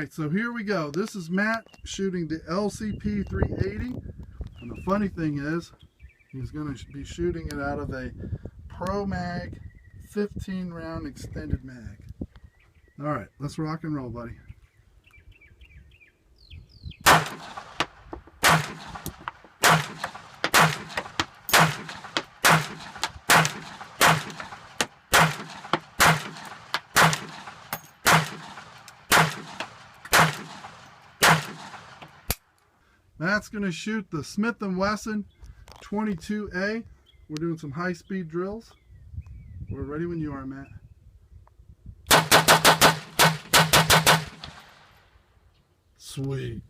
Alright, so here we go. This is Matt shooting the LCP 380. And the funny thing is, he's going to be shooting it out of a Promag 15 round extended mag. Alright, let's rock and roll, buddy. Matt's going to shoot the Smith & Wesson 22A. We're doing some high-speed drills. We're ready when you are, Matt. Sweet.